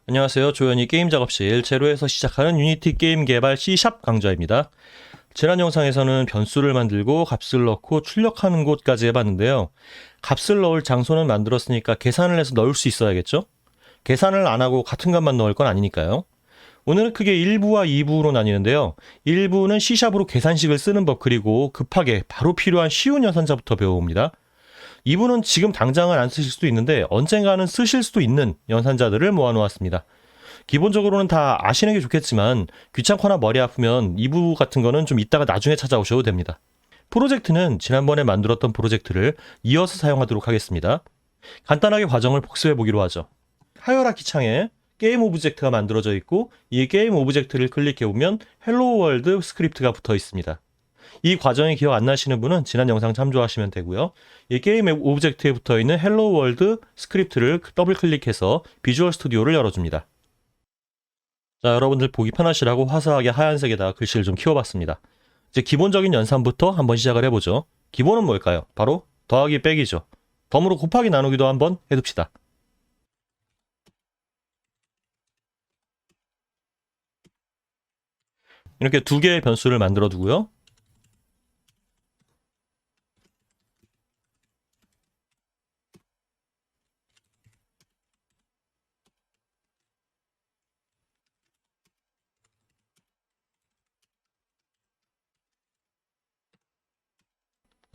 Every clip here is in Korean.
안녕하세요. 조현이 게임 작업실 제로에서 시작하는 유니티 게임 개발 C# 강좌입니다. 지난 영상에서는 변수를 만들고 값을 넣고 출력하는 곳까지 해봤는데요. 값을 넣을 장소는 만들었으니까 계산을 해서 넣을 수 있어야겠죠? 계산을 안 하고 같은 값만 넣을 건 아니니까요. 오늘은 크게 1부와 2부로 나뉘는데요. 1부는 C#으로 계산식을 쓰는 법, 그리고 급하게 바로 필요한 쉬운 연산자부터 배워봅니다. 2부는 지금 당장은 안 쓰실 수도 있는데 언젠가는 쓰실 수도 있는 연산자들을 모아놓았습니다. 기본적으로는 다 아시는 게 좋겠지만 귀찮거나 머리 아프면 2부 같은 거는 좀 이따가 나중에 찾아오셔도 됩니다. 프로젝트는 지난번에 만들었던 프로젝트를 이어서 사용하도록 하겠습니다. 간단하게 과정을 복습해 보기로 하죠. 하이어라키 창에 게임 오브젝트가 만들어져 있고, 이 게임 오브젝트를 클릭해 보면 헬로 월드 스크립트가 붙어 있습니다. 이 과정이 기억 안 나시는 분은 지난 영상 참조하시면 되고요. 이 게임 오브젝트에 붙어 있는 헬로 월드 스크립트를 더블 클릭해서 비주얼 스튜디오를 열어줍니다. 자, 여러분들 보기 편하시라고 화사하게 하얀색에다가 글씨를 좀 키워봤습니다. 이제 기본적인 연산부터 한번 시작을 해보죠. 기본은 뭘까요? 바로 더하기 빼기죠. 덤으로 곱하기 나누기도 한번 해둡시다. 이렇게 두 개의 변수를 만들어 두고요.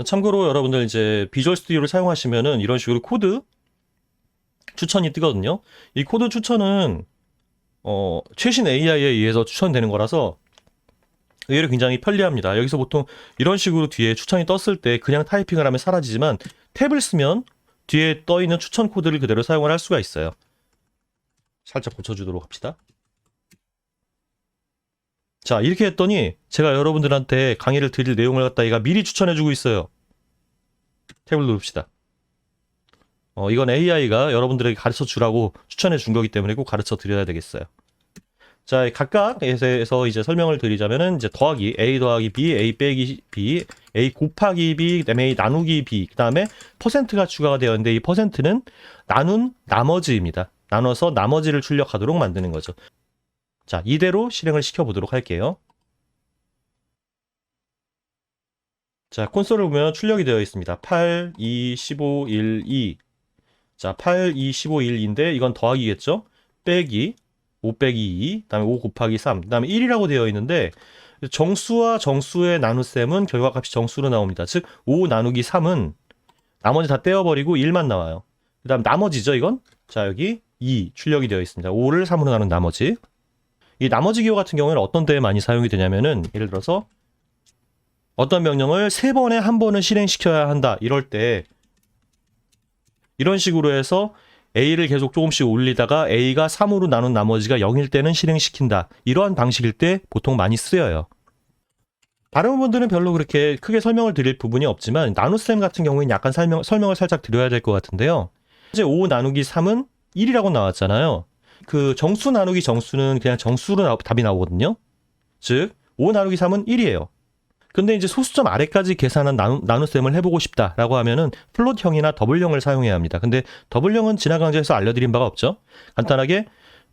참고로 여러분들 이제 비주얼 스튜디오를 사용하시면은 이런 식으로 코드 추천이 뜨거든요. 이 코드 추천은 최신 AI에 의해서 추천되는 거라서 의외로 굉장히 편리합니다. 여기서 보통 이런 식으로 뒤에 추천이 떴을 때 그냥 타이핑을 하면 사라지지만 탭을 쓰면 뒤에 떠 있는 추천 코드를 그대로 사용을 할 수가 있어요. 살짝 고쳐주도록 합시다. 자, 이렇게 했더니 제가 여러분들한테 강의를 드릴 내용을 갖다 얘가 미리 추천해주고 있어요. 탭을 누릅시다. 이건 AI가 여러분들에게 가르쳐 주라고 추천해 준 거기 때문에 꼭 가르쳐 드려야 되겠어요. 자, 각각에서 이제 설명을 드리자면은 이제 더하기 A 더하기 B, A 빼기 B, A 곱하기 B, 그다음에 A 나누기 B, 그다음에 퍼센트가 추가가 되었는데 이 퍼센트는 나눈 나머지입니다. 나눠서 나머지를 출력하도록 만드는 거죠. 자, 이대로 실행을 시켜보도록 할게요. 자, 콘솔을 보면 출력이 되어 있습니다. 8, 2, 15, 1, 2. 자, 8, 2, 15, 1인데 이건 더하기겠죠? 빼기 5 빼기 2, 그다음에 5 곱하기 3, 그다음에 1이라고 되어 있는데 정수와 정수의 나눗셈은 결과값이 정수로 나옵니다. 즉 5 나누기 3은 나머지 다 떼어버리고 1만 나와요. 그다음 나머지죠, 이건? 자, 여기 2 출력이 되어 있습니다. 5를 3으로 나눈 나머지. 이 나머지 기호 같은 경우에는 어떤 때에 많이 사용이 되냐면은 예를 들어서 어떤 명령을 3번에 한 번은 실행시켜야 한다. 이럴 때 이런 식으로 해서 A를 계속 조금씩 올리다가 A가 3으로 나눈 나머지가 0일 때는 실행시킨다. 이러한 방식일 때 보통 많이 쓰여요. 다른 분들은 별로 그렇게 크게 설명을 드릴 부분이 없지만 나눗셈 같은 경우에는 약간 설명을 살짝 드려야 될 것 같은데요. 이제 5 나누기 3은 1이라고 나왔잖아요. 그 정수 나누기 정수는 그냥 정수로 답이 나오거든요. 즉 5 나누기 3은 1이에요. 근데 이제 소수점 아래까지 계산한 나눗셈을 해보고 싶다라고 하면은 플롯형이나 더블형을 사용해야 합니다. 근데 더블형은 지난 강좌에서 알려드린 바가 없죠. 간단하게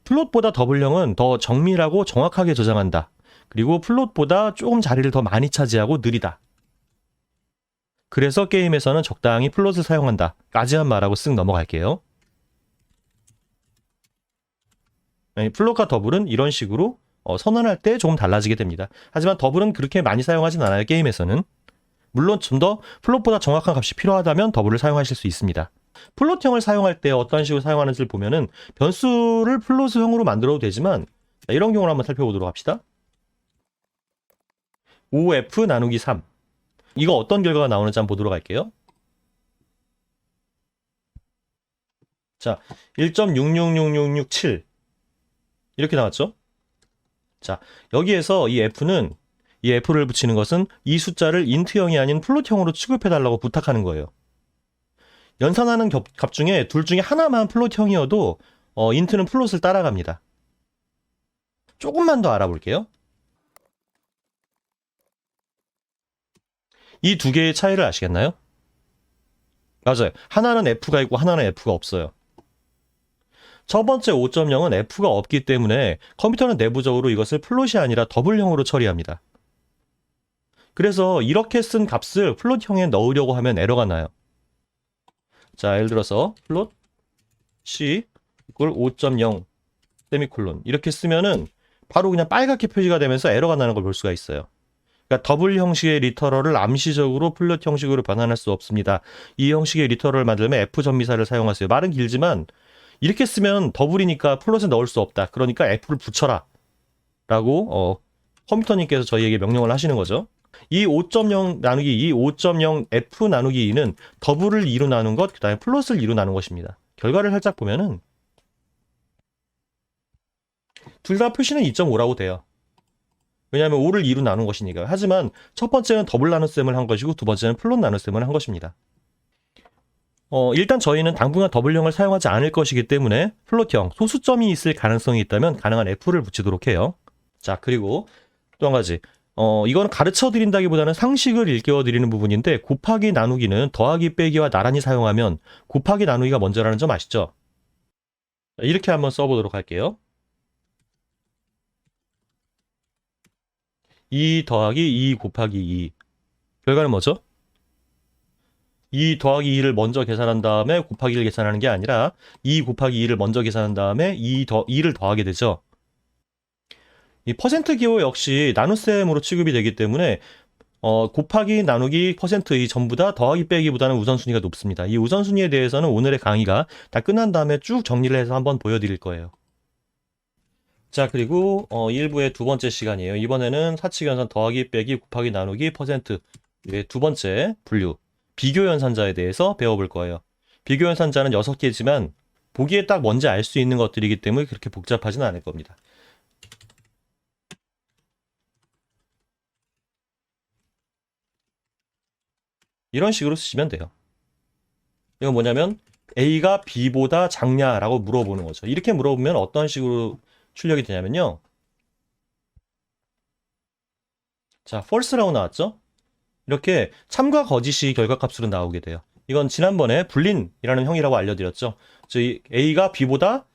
플롯보다 더블형은 더 정밀하고 정확하게 저장한다. 그리고 플롯보다 조금 자리를 더 많이 차지하고 느리다. 그래서 게임에서는 적당히 플롯을 사용한다. 까지만 말하고 쓱 넘어갈게요. 플롯과 더블은 이런 식으로 선언할 때 조금 달라지게 됩니다. 하지만 더블은 그렇게 많이 사용하진 않아요, 게임에서는. 물론 좀 더 플롯보다 정확한 값이 필요하다면 더블을 사용하실 수 있습니다. 플롯형을 사용할 때 어떤 식으로 사용하는지를 보면은 변수를 플롯형으로 만들어도 되지만 이런 경우를 한번 살펴보도록 합시다. 5F 나누기 3. 이거 어떤 결과가 나오는지 한번 보도록 할게요. 자, 1.666667 이렇게 나왔죠? 자, 여기에서 이 F는 이 F를 붙이는 것은 이 숫자를 인트형이 아닌 플롯형으로 취급해달라고 부탁하는 거예요. 연산하는 값 중에 둘 중에 하나만 플롯형이어도 인트는 플롯을 따라갑니다. 조금만 더 알아볼게요. 이 두 개의 차이를 아시겠나요? 맞아요. 하나는 F가 있고 하나는 F가 없어요. 첫 번째 5.0은 f가 없기 때문에 컴퓨터는 내부적으로 이것을 플롯이 아니라 더블형으로 처리합니다. 그래서 이렇게 쓴 값을 플롯형에 넣으려고 하면 에러가 나요. 자, 예를 들어서 플롯 c 이꼴 5.0 세미콜론 이렇게 쓰면은 바로 그냥 빨갛게 표시가 되면서 에러가 나는 걸 볼 수가 있어요. 그러니까 더블 형식의 리터럴을 암시적으로 플롯 형식으로 변환할 수 없습니다. 이 형식의 리터럴을 만들면 F 전미사를 사용하세요. 말은 길지만 이렇게 쓰면 더블이니까 플롯에 넣을 수 없다. 그러니까 F를 붙여라. 라고 컴퓨터님께서 저희에게 명령을 하시는 거죠. 이 5.0 나누기 2, 5.0 F 나누기 2는 더블을 2로 나눈 것, 그 다음에 플롯을 2로 나눈 것입니다. 결과를 살짝 보면은 둘 다 표시는 2.5라고 돼요. 왜냐하면 5를 2로 나눈 것이니까요. 하지만 첫 번째는 더블 나눗셈을 한 것이고 두 번째는 플롯 나눗셈을 한 것입니다. 일단 저희는 당분간 더블형을 사용하지 않을 것이기 때문에 플롯형, 소수점이 있을 가능성이 있다면 가능한 F를 붙이도록 해요. 자, 그리고 또 한 가지. 이건 가르쳐 드린다기보다는 상식을 일깨워 드리는 부분인데 곱하기 나누기는 더하기 빼기와 나란히 사용하면 곱하기 나누기가 먼저라는 점 아시죠? 이렇게 한번 써보도록 할게요. 2 더하기 2 곱하기 2. 결과는 뭐죠? 2 더하기 2를 먼저 계산한 다음에 곱하기 1을 계산하는 게 아니라 2 곱하기 2를 먼저 계산한 다음에 2를 더하게 되죠. 이 퍼센트 기호 역시 나눗셈으로 취급이 되기 때문에 곱하기 나누기 퍼센트 전부 다 더하기 빼기보다는 우선순위가 높습니다. 이 우선순위에 대해서는 오늘의 강의가 다 끝난 다음에 쭉 정리를 해서 한번 보여드릴 거예요. 자, 그리고 1부의 두 번째 시간이에요. 이번에는 사칙연산 더하기 빼기 곱하기 나누기 퍼센트 두 번째 분류 비교연산자에 대해서 배워볼 거예요. 비교연산자는 6개지만 보기에 딱 뭔지 알 수 있는 것들이기 때문에 그렇게 복잡하진 않을 겁니다. 이런 식으로 쓰시면 돼요. 이건 뭐냐면 A가 B보다 작냐라고 물어보는 거죠. 이렇게 물어보면 어떤 식으로 출력이 되냐면요. 자, false라고 나왔죠? 이렇게 참과 거짓이 결과값으로 나오게 돼요. 이건 지난번에 불린이라는 형이라고 알려드렸죠. 저희 A가 B보다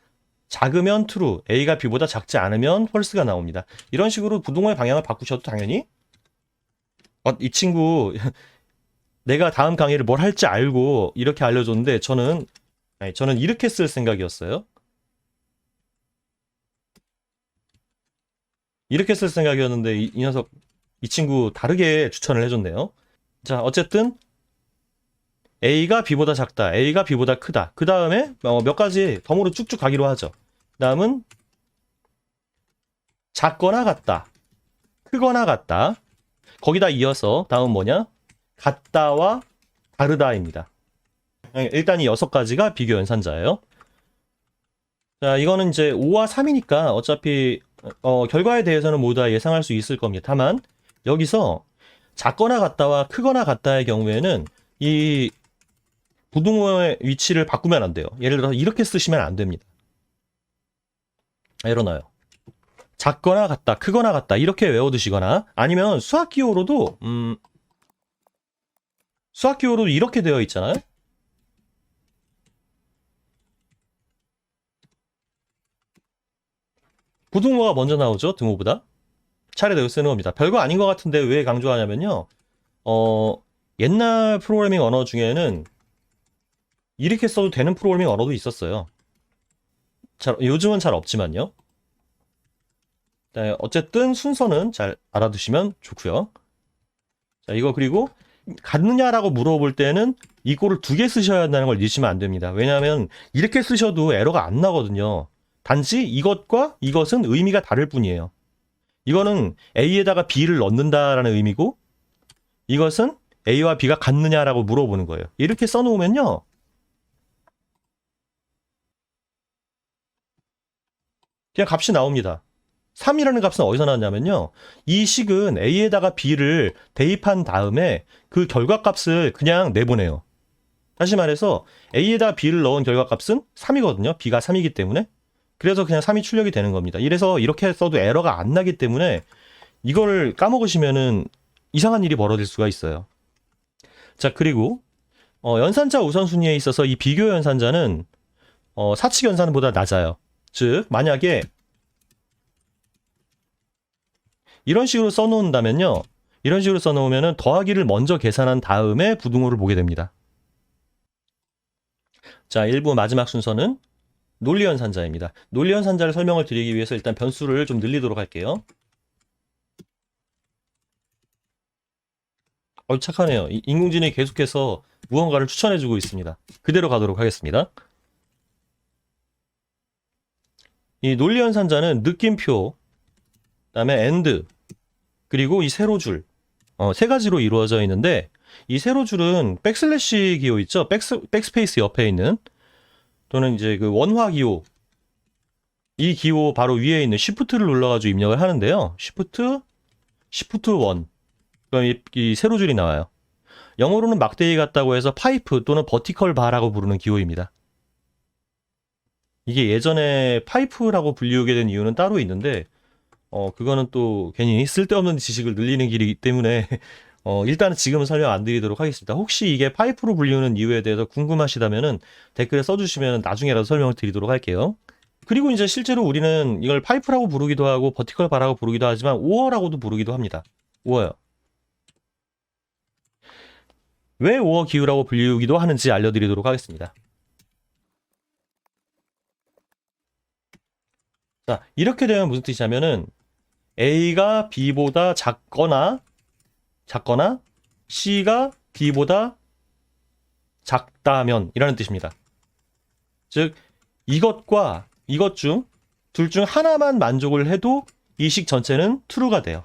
작으면 true, A가 B보다 작지 않으면 false가 나옵니다. 이런 식으로 부동호의 방향을 바꾸셔도 당연히 이 친구 내가 다음 강의를 뭘 할지 알고 이렇게 알려줬는데 저는 이렇게 쓸 생각이었어요. 이렇게 쓸 생각이었는데 이 녀석 이 친구 다르게 추천을 해줬네요. 자, 어쨌든 A가 B보다 작다, A가 B보다 크다. 그 다음에 몇 가지 덤으로 쭉쭉 가기로 하죠. 다음은 작거나 같다, 크거나 같다. 거기다 이어서 다음 뭐냐? 같다와 다르다입니다. 일단 이 6가지가 비교 연산자예요. 자, 이거는 이제 5와 3이니까 어차피 결과에 대해서는 모두 다 예상할 수 있을 겁니다. 다만 여기서 작거나 같다와 크거나 같다의 경우에는 이 부등호의 위치를 바꾸면 안 돼요. 예를 들어서 이렇게 쓰시면 안 됩니다. 이러나요? 작거나 같다, 크거나 같다 이렇게 외워두시거나 아니면 수학기호로도 이렇게 되어 있잖아요. 부등호가 먼저 나오죠, 등호보다. 차례대로 쓰는 겁니다. 별거 아닌 것 같은데 왜 강조하냐면요. 옛날 프로그래밍 언어 중에는 이렇게 써도 되는 프로그래밍 언어도 있었어요. 요즘은 잘 없지만요. 네, 어쨌든 순서는 잘 알아두시면 좋고요. 자, 이거 그리고 같느냐라고 물어볼 때는 이 꼴을 2개 쓰셔야 한다는 걸 잊으시면 안 됩니다. 왜냐하면 이렇게 쓰셔도 에러가 안 나거든요. 단지 이것과 이것은 의미가 다를 뿐이에요. 이거는 A에다가 B를 넣는다라는 의미고 이것은 A와 B가 같느냐라고 물어보는 거예요. 이렇게 써놓으면요. 그냥 값이 나옵니다. 3이라는 값은 어디서 나왔냐면요. 이 식은 A에다가 B를 대입한 다음에 그 결과값을 그냥 내보내요. 다시 말해서 A에다 B를 넣은 결과값은 3이거든요. B가 3이기 때문에. 그래서 그냥 3이 출력이 되는 겁니다. 이래서 이렇게 써도 에러가 안 나기 때문에 이걸 까먹으시면은 이상한 일이 벌어질 수가 있어요. 자, 그리고 연산자 우선순위에 있어서 이 비교 연산자는 사칙 연산보다 낮아요. 즉 만약에 이런 식으로 써놓는다면요. 이런 식으로 써놓으면 더하기를 먼저 계산한 다음에 부등호를 보게 됩니다. 자, 1부 마지막 순서는 논리연산자입니다. 논리연산자를 설명을 드리기 위해서 일단 변수를 좀 늘리도록 할게요. 착하네요. 인공지능이 계속해서 무언가를 추천해주고 있습니다. 그대로 가도록 하겠습니다. 이 논리연산자는 느낌표, 그다음에 AND, 그리고 이 세로줄, 세 가지로 이루어져 있는데 이 세로줄은 백슬래시 기호 있죠? 백스페이스 옆에 있는, 또는 이제 그 원화 기호, 이 기호 바로 위에 있는 Shift를 눌러가지고 입력을 하는데요. Shift 1. 그럼 이 세로줄이 나와요. 영어로는 막대기 같다고 해서 파이프 또는 버티컬 바라고 부르는 기호입니다. 이게 예전에 파이프라고 불리우게 된 이유는 따로 있는데, 그거는 또 괜히 쓸데없는 지식을 늘리는 길이기 때문에 일단은 지금은 설명 안 드리도록 하겠습니다. 혹시 이게 파이프로 불리우는 이유에 대해서 궁금하시다면은 댓글에 써주시면 나중에라도 설명을 드리도록 할게요. 그리고 이제 실제로 우리는 이걸 파이프라고 부르기도 하고 버티컬 바라고 부르기도 하지만 오어라고도 부르기도 합니다. 오어요. 왜 오어 기호라고 불리우기도 하는지 알려드리도록 하겠습니다. 자, 이렇게 되면 무슨 뜻이냐면은 A가 B보다 작거나 C가 B보다 작다면 이라는 뜻입니다. 즉 이것과 이것 중 둘 중 하나만 만족을 해도 이 식 전체는 true가 돼요.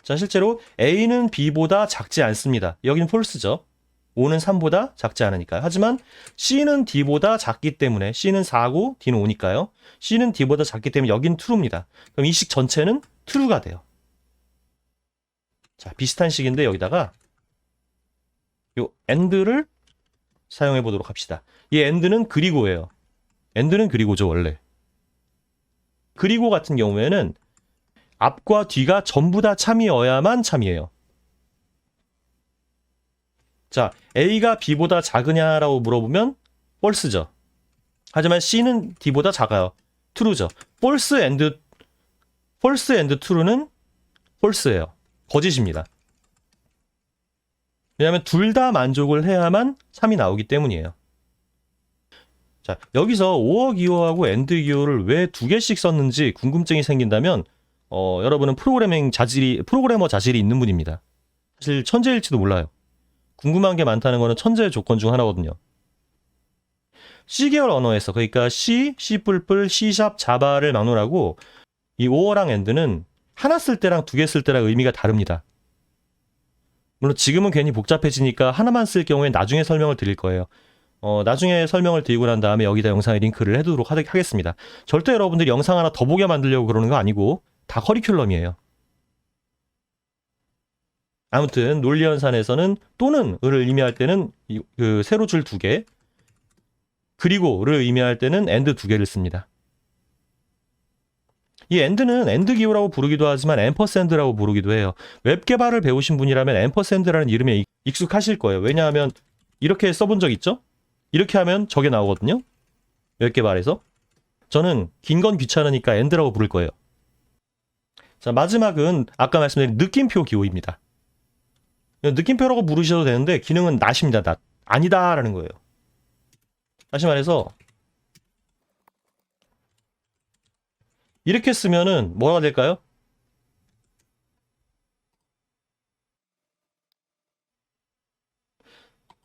자, 실제로 A는 B보다 작지 않습니다. 여기는 false죠. 5는 3보다 작지 않으니까요. 하지만 C는 D보다 작기 때문에, C는 4고 D는 5니까요. C는 D보다 작기 때문에 여긴 true입니다. 그럼 이 식 전체는 true가 돼요. 자, 비슷한 식인데 여기다가 요 AND를 사용해 보도록 합시다. 이 AND는 그리고예요. AND는 그리고죠, 원래. 그리고 같은 경우에는 앞과 뒤가 전부 다 참이어야만 참이에요. 자, A가 B보다 작으냐라고 물어보면 false죠. 하지만 C는 D보다 작아요. true죠. false and true는 false예요. 거짓입니다. 왜냐하면 둘 다 만족을 해야만 참이 나오기 때문이에요. 자, 여기서 오어 기호하고 AND 기호를 왜 두 개씩 썼는지 궁금증이 생긴다면 여러분은 프로그래머 자질이 있는 분입니다. 사실 천재일지도 몰라요. 궁금한 게 많다는 거는 천재의 조건 중 하나거든요. C 계열 언어에서, 그러니까 C, C++, C#, 자바를 막론하고 이 오어랑 AND는 하나 쓸 때랑 두 개 쓸 때랑 의미가 다릅니다. 물론 지금은 괜히 복잡해지니까 하나만 쓸 경우에 나중에 설명을 드릴 거예요. 나중에 설명을 드리고 난 다음에 여기다 영상에 링크를 해두도록 하겠습니다. 절대 여러분들이 영상 하나 더 보게 만들려고 그러는 거 아니고 다 커리큘럼이에요. 아무튼 논리연산에서는 또는 을 의미할 때는 그 세로줄 2개, 그리고를 의미할 때는 and 2개를 씁니다. 이 and는 and 기호라고 부르기도 하지만 앰퍼샌드라고 부르기도 해요. 웹 개발을 배우신 분이라면 앰퍼샌드라는 이름에 익숙하실 거예요. 왜냐하면 이렇게 써본 적 있죠? 이렇게 하면 저게 나오거든요. 웹 개발에서. 저는 긴 건 귀찮으니까 and라고 부를 거예요. 자, 마지막은 아까 말씀드린 느낌표 기호입니다. 느낌표라고 부르셔도 되는데 기능은 not입니다. not. 아니다라는 거예요. 다시 말해서 이렇게 쓰면은 뭐가 될까요?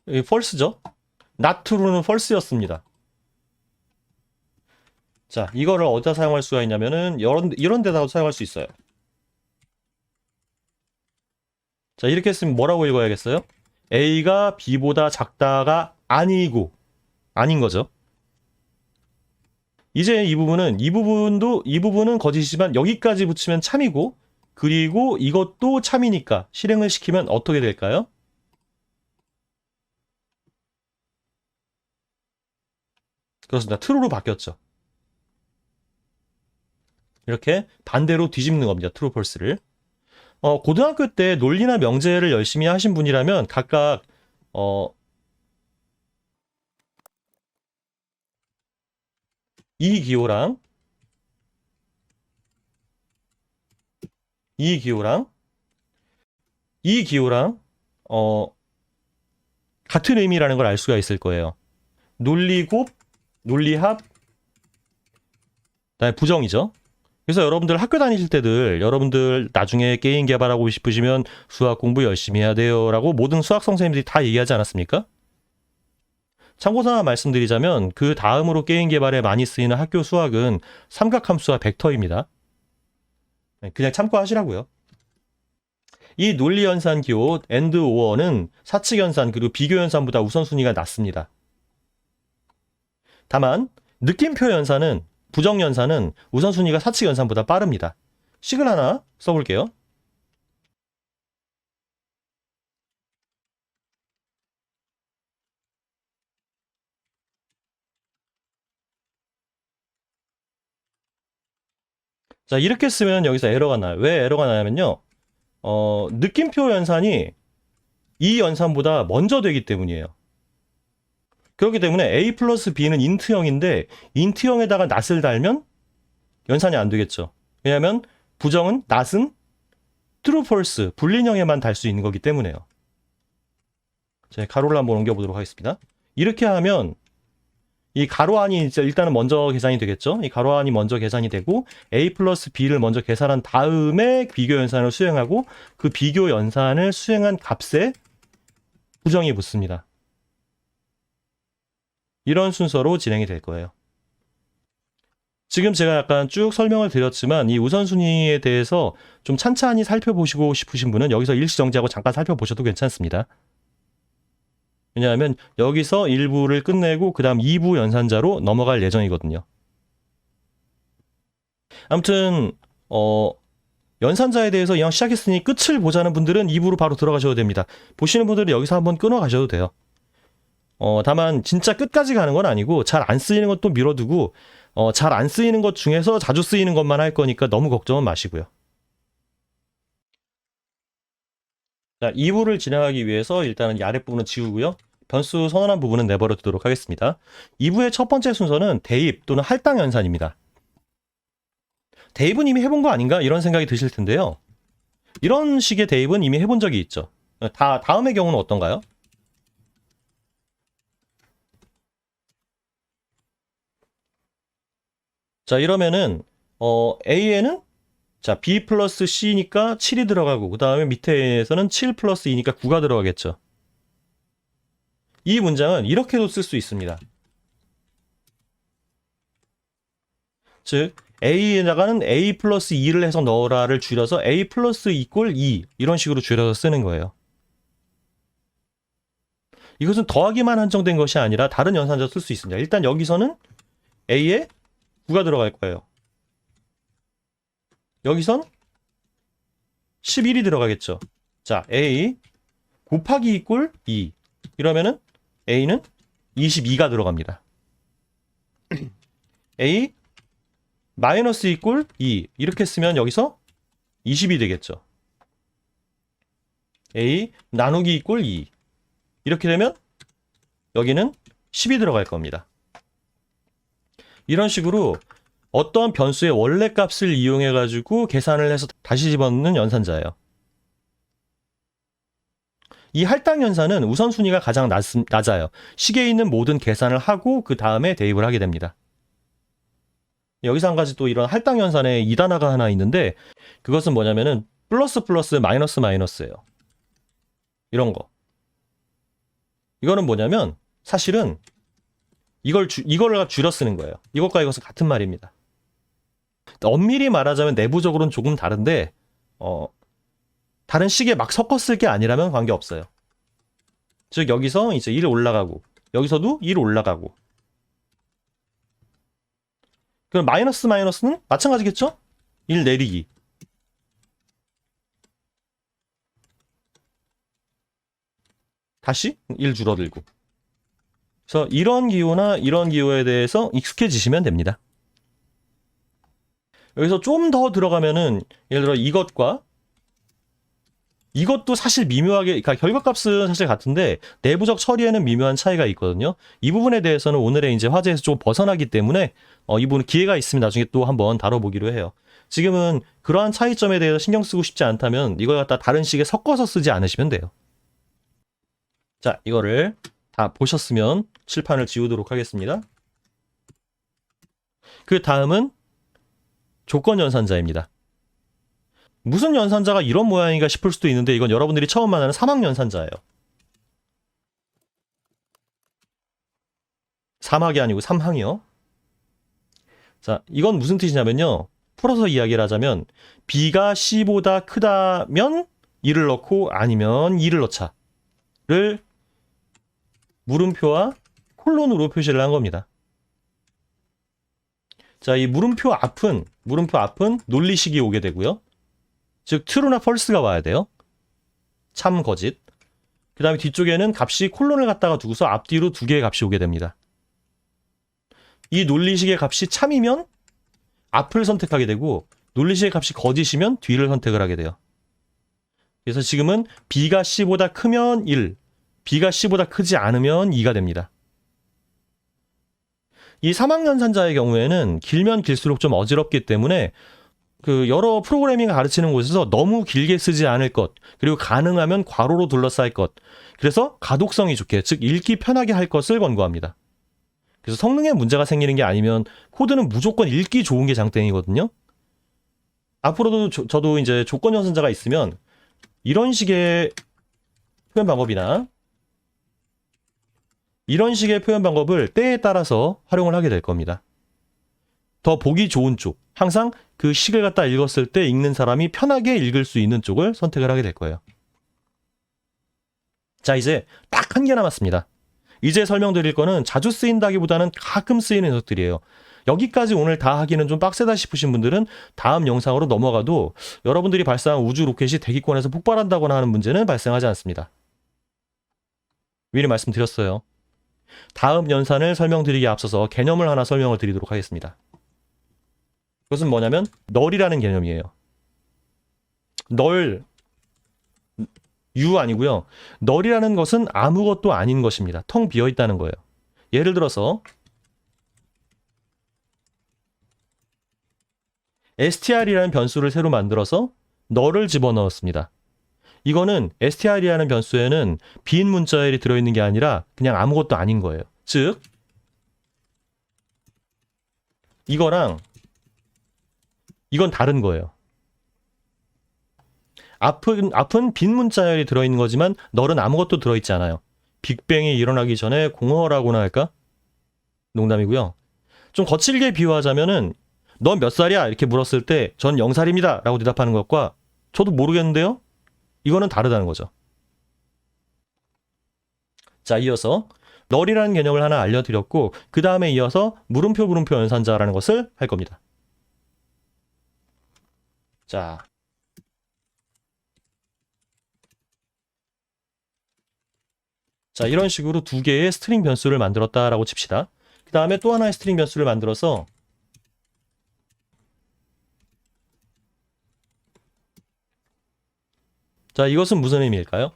false죠. not true는 false였습니다. 자, 이거를 어디다 사용할 수가 있냐면은 이런 데다가 사용할 수 있어요. 자, 이렇게 쓰면 뭐라고 읽어야겠어요? A가 B보다 작다가 아니고 아닌 거죠. 이제 이 부분은 거짓이지만 여기까지 붙이면 참이고, 그리고 이것도 참이니까 실행을 시키면 어떻게 될까요? 그렇습니다. true로 바뀌었죠. 이렇게 반대로 뒤집는 겁니다. true, false를. 고등학교 때 논리나 명제를 열심히 하신 분이라면 각각 이 기호랑 이 기호랑 이 기호랑 같은 의미라는 걸 알 수가 있을 거예요. 논리곱, 논리합, 그다음에 부정이죠. 그래서 여러분들 학교 다니실 때들 여러분들 나중에 게임 개발하고 싶으시면 수학 공부 열심히 해야 돼요 라고 모든 수학 선생님들이 다 얘기하지 않았습니까? 참고사항 말씀드리자면 그 다음으로 게임 개발에 많이 쓰이는 학교 수학은 삼각함수와 벡터입니다. 그냥 참고하시라고요. 이 논리연산 기호 AND OR는 사칙연산 그리고 비교연산보다 우선순위가 낮습니다. 다만 느낌표 연산은 부정연산은 우선순위가 사칙연산보다 빠릅니다. 식을 하나 써볼게요. 자, 이렇게 쓰면 여기서 에러가 나요. 왜 에러가 나냐면요. 느낌표 연산이 이 연산보다 먼저 되기 때문이에요. 그렇기 때문에 A 플러스 B는 인트형인데 인트형에다가 낫을 달면 연산이 안 되겠죠. 왜냐하면 부정은 낫은 true, false, 불린형에만 달 수 있는 거기 때문에요. 제가 가로를 한번 옮겨보도록 하겠습니다. 이렇게 하면 이 가로 안이 일단은 먼저 계산이 되겠죠. 이 가로 안이 먼저 계산이 되고 A 플러스 B를 먼저 계산한 다음에 비교 연산을 수행하고 그 비교 연산을 수행한 값에 부정이 붙습니다. 이런 순서로 진행이 될 거예요. 지금 제가 약간 쭉 설명을 드렸지만 이 우선순위에 대해서 좀 찬찬히 살펴보시고 싶으신 분은 여기서 일시정지하고 잠깐 살펴보셔도 괜찮습니다. 왜냐하면 여기서 1부를 끝내고 그 다음 2부 연산자로 넘어갈 예정이거든요. 아무튼 연산자에 대해서 이왕 시작했으니 끝을 보자는 분들은 2부로 바로 들어가셔도 됩니다. 보시는 분들은 여기서 한번 끊어 가셔도 돼요. 다만 진짜 끝까지 가는 건 아니고 잘 안 쓰이는 것도 미뤄두고 잘 안 쓰이는 것 중에서 자주 쓰이는 것만 할 거니까 너무 걱정은 마시고요. 자, 2부를 진행하기 위해서 일단은 이 아랫부분은 지우고요. 변수 선언한 부분은 내버려 두도록 하겠습니다. 2부의 첫 번째 순서는 대입 또는 할당 연산입니다. 대입은 이미 해본 거 아닌가? 이런 생각이 드실 텐데요. 이런 식의 대입은 이미 해본 적이 있죠. 다음의 경우는 어떤가요? 자, 이러면은 A에는 자, B 플러스 C니까 7이 들어가고 그 다음에 밑에서는 7 플러스 2니까 9가 들어가겠죠. 이 문장은 이렇게도 쓸 수 있습니다. 즉 A에다가는 A 플러스 2를 해서 넣어라를 줄여서 A 플러스 이꼴 2 이런 식으로 줄여서 쓰는 거예요. 이것은 더하기만 한정된 것이 아니라 다른 연산자 쓸 수 있습니다. 일단 여기서는 A에 9가 들어갈 거예요. 여기선 11이 들어가겠죠. 자, A 곱하기 이꼴 2 이러면은 A는 22가 들어갑니다. A 마이너스 이꼴 2 이렇게 쓰면 여기서 20이 되겠죠. A 나누기 이꼴 2 이렇게 되면 여기는 10이 들어갈 겁니다. 이런 식으로 어떠한 변수의 원래 값을 이용해 가지고 계산을 해서 다시 집어넣는 연산자예요. 이 할당 연산은 우선순위가 가장 낮아요. 식에 있는 모든 계산을 하고 그 다음에 대입을 하게 됩니다. 여기서 한 가지 또 이런 할당 연산의 2단화가 하나 있는데 그것은 뭐냐면은 플러스 플러스 마이너스 마이너스예요. 이런 거. 이거는 뭐냐면 사실은 이걸 줄여 쓰는 거예요. 이것과 이것은 같은 말입니다. 엄밀히 말하자면 내부적으로는 조금 다른데 다른 식에 막 섞어 쓸 게 아니라면 관계없어요. 즉 여기서 이제 1 올라가고 여기서도 1 올라가고 그럼 마이너스 마이너스는 마찬가지겠죠? 1 내리기 다시 1 줄어들고 그래서 이런 기호나 이런 기호에 대해서 익숙해지시면 됩니다. 여기서 좀 더 들어가면은 예를 들어 이것과 이것도 사실 미묘하게, 그러니까 결과값은 사실 같은데 내부적 처리에는 미묘한 차이가 있거든요. 이 부분에 대해서는 오늘의 이제 화제에서 좀 벗어나기 때문에 이 부분 기회가 있으면 나중에 또 한번 다뤄보기로 해요. 지금은 그러한 차이점에 대해서 신경 쓰고 싶지 않다면 이걸 갖다 다른 식에 섞어서 쓰지 않으시면 돼요. 자, 이거를 다 보셨으면 칠판을 지우도록 하겠습니다. 그 다음은 조건 연산자입니다. 무슨 연산자가 이런 모양인가 싶을 수도 있는데 이건 여러분들이 처음 만나는 사막 연산자예요. 사막이 아니고 삼항이요. 자, 이건 무슨 뜻이냐면요. 풀어서 이야기를 하자면 B가 C보다 크다면 1을 넣고 아니면 2를 넣자를 물음표와 콜론으로 표시를 한 겁니다. 자, 이 물음표 앞은 논리식이 오게 되고요. 즉 true나 false가 와야 돼요. 참, 거짓. 그 다음에 뒤쪽에는 값이 콜론을 갖다가 두고서 앞뒤로 두 개의 값이 오게 됩니다. 이 논리식의 값이 참이면 앞을 선택하게 되고 논리식의 값이 거짓이면 뒤를 선택을 하게 돼요. 그래서 지금은 B가 C보다 크면 1, B가 C보다 크지 않으면 2가 됩니다. 이 사막연산자의 경우에는 길면 길수록 좀 어지럽기 때문에 그 여러 프로그래밍을 가르치는 곳에서 너무 길게 쓰지 않을 것, 그리고 가능하면 괄호로 둘러싸일 것, 그래서 가독성이 좋게, 즉 읽기 편하게 할 것을 권고합니다. 그래서 성능에 문제가 생기는 게 아니면 코드는 무조건 읽기 좋은 게 장땡이거든요. 앞으로도 저도 이제 조건 연산자가 있으면 이런 식의 표현 방법이나 이런 식의 표현 방법을 때에 따라서 활용을 하게 될 겁니다. 더 보기 좋은 쪽, 항상 그 식을 갖다 읽었을 때 읽는 사람이 편하게 읽을 수 있는 쪽을 선택을 하게 될 거예요. 자, 이제 딱 한 개 남았습니다. 이제 설명드릴 거는 자주 쓰인다기보다는 가끔 쓰이는 녀석들이에요. 여기까지 오늘 다 하기는 좀 빡세다 싶으신 분들은 다음 영상으로 넘어가도 여러분들이 발사한 우주 로켓이 대기권에서 폭발한다거나 하는 문제는 발생하지 않습니다. 미리 말씀드렸어요. 다음 연산을 설명드리기에 앞서서 개념을 하나 설명을 드리도록 하겠습니다. 그것은 뭐냐면 널이라는 개념이에요. 널, U 아니고요. 널이라는 것은 아무것도 아닌 것입니다. 텅 비어 있다는 거예요. 예를 들어서 str이라는 변수를 새로 만들어서 널을 집어넣었습니다. 이거는 str이라는 변수에는 빈 문자열이 들어있는 게 아니라 그냥 아무것도 아닌 거예요. 즉 이거랑 이건 다른 거예요. 앞은 빈 문자열이 들어있는 거지만 널은 아무것도 들어있지 않아요. 빅뱅이 일어나기 전에 공허라고나 할까? 농담이고요. 좀 거칠게 비유하자면은 넌 몇 살이야? 이렇게 물었을 때 전 0살입니다 라고 대답하는 것과 저도 모르겠는데요? 이거는 다르다는 거죠. 자, 이어서 널이라는 개념을 하나 알려드렸고 그 다음에 이어서 물음표 연산자라는 것을 할 겁니다. 자, 이런 식으로 두 개의 스트링 변수를 만들었다라고 칩시다. 그 다음에 또 하나의 스트링 변수를 만들어서 자, 이것은 무슨 의미일까요?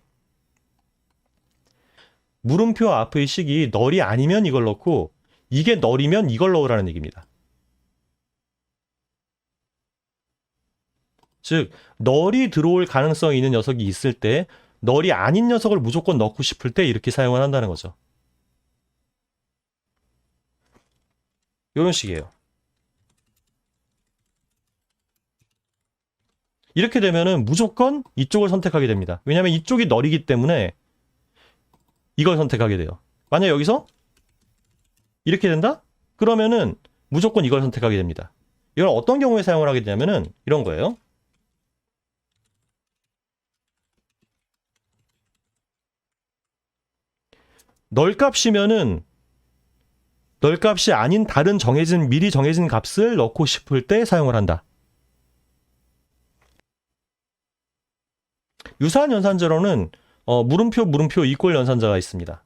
물음표 앞의 식이 널이 아니면 이걸 넣고 이게 널이면 이걸 넣으라는 얘기입니다. 즉 널이 들어올 가능성이 있는 녀석이 있을 때 널이 아닌 녀석을 무조건 넣고 싶을 때 이렇게 사용을 한다는 거죠. 이런 식이에요. 이렇게 되면은 무조건 이쪽을 선택하게 됩니다. 왜냐하면 이쪽이 널이기 때문에 이걸 선택하게 돼요. 만약 여기서 이렇게 된다? 그러면은 무조건 이걸 선택하게 됩니다. 이걸 어떤 경우에 사용을 하게 되냐면은 이런 거예요. 널 값이면은 널 값이 아닌 다른 미리 정해진 값을 넣고 싶을 때 사용을 한다. 유사한 연산자로는 물음표 이꼴 연산자가 있습니다.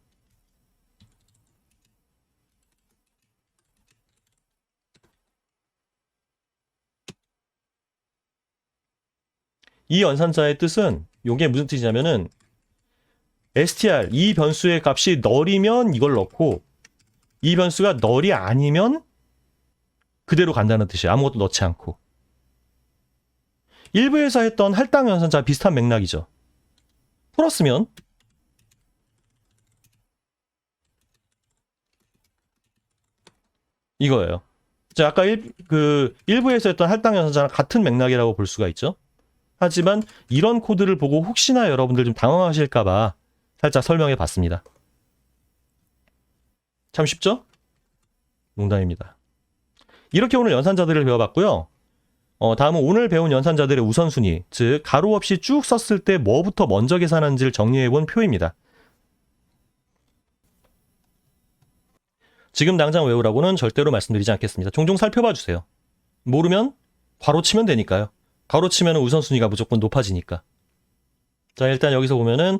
이 연산자의 뜻은 요게 무슨 뜻이냐면은 str 이 변수의 값이 널이면 이걸 넣고 이 변수가 널이 아니면 그대로 간다는 뜻이에요. 아무것도 넣지 않고. 일부에서 했던 할당 연산자 비슷한 맥락이죠. 풀었으면 이거예요. 자, 아까 일부에서 했던 할당 연산자랑 같은 맥락이라고 볼 수가 있죠. 하지만 이런 코드를 보고 혹시나 여러분들 좀 당황하실까봐 살짝 설명해 봤습니다. 참 쉽죠? 농담입니다. 이렇게 오늘 연산자들을 배워봤고요. 다음은 오늘 배운 연산자들의 우선순위, 즉 가로 없이 쭉 썼을 때 뭐부터 먼저 계산하는지를 정리해본 표입니다. 지금 당장 외우라고는 절대로 말씀드리지 않겠습니다. 종종 살펴봐 주세요. 모르면 괄호 치면 되니까요. 괄호 치면 우선순위가 무조건 높아지니까. 자, 일단 여기서 보면은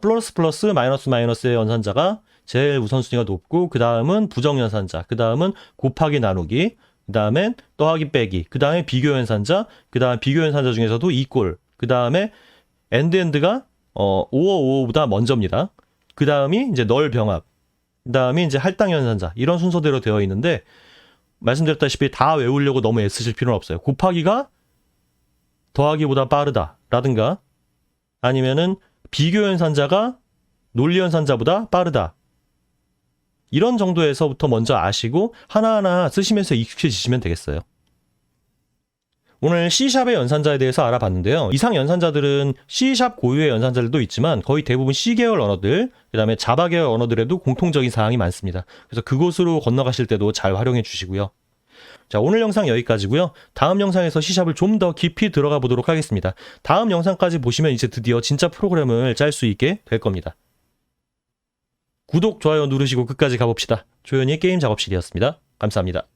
플러스 마이너스의 연산자가 제일 우선순위가 높고, 그 다음은 부정연산자, 그 다음은 곱하기 나누기, 그 다음엔 더하기 빼기, 그 다음에 비교연산자, 그 다음 비교연산자 중에서도 이꼴, 그 다음에 엔드가 5보다 먼저입니다. 그 다음이 이제 널 병합, 그 다음이 이제 할당연산자, 이런 순서대로 되어 있는데, 말씀드렸다시피 다 외우려고 너무 애쓰실 필요는 없어요. 곱하기가 더하기보다 빠르다 라든가, 아니면은 비교연산자가 논리연산자보다 빠르다, 이런 정도에서부터 먼저 아시고 하나하나 쓰시면서 익숙해지시면 되겠어요. 오늘 C샵의 연산자에 대해서 알아봤는데요. 이상 연산자들은 C샵 고유의 연산자들도 있지만 거의 대부분 C계열 언어들, 그 다음에 자바 계열 언어들에도 공통적인 사항이 많습니다. 그래서 그곳으로 건너가실 때도 잘 활용해 주시고요. 자, 오늘 영상 여기까지고요. 다음 영상에서 C샵을 좀 더 깊이 들어가 보도록 하겠습니다. 다음 영상까지 보시면 이제 드디어 진짜 프로그램을 짤 수 있게 될 겁니다. 구독, 좋아요 누르시고 끝까지 가봅시다. 조현이의 게임 작업실이었습니다. 감사합니다.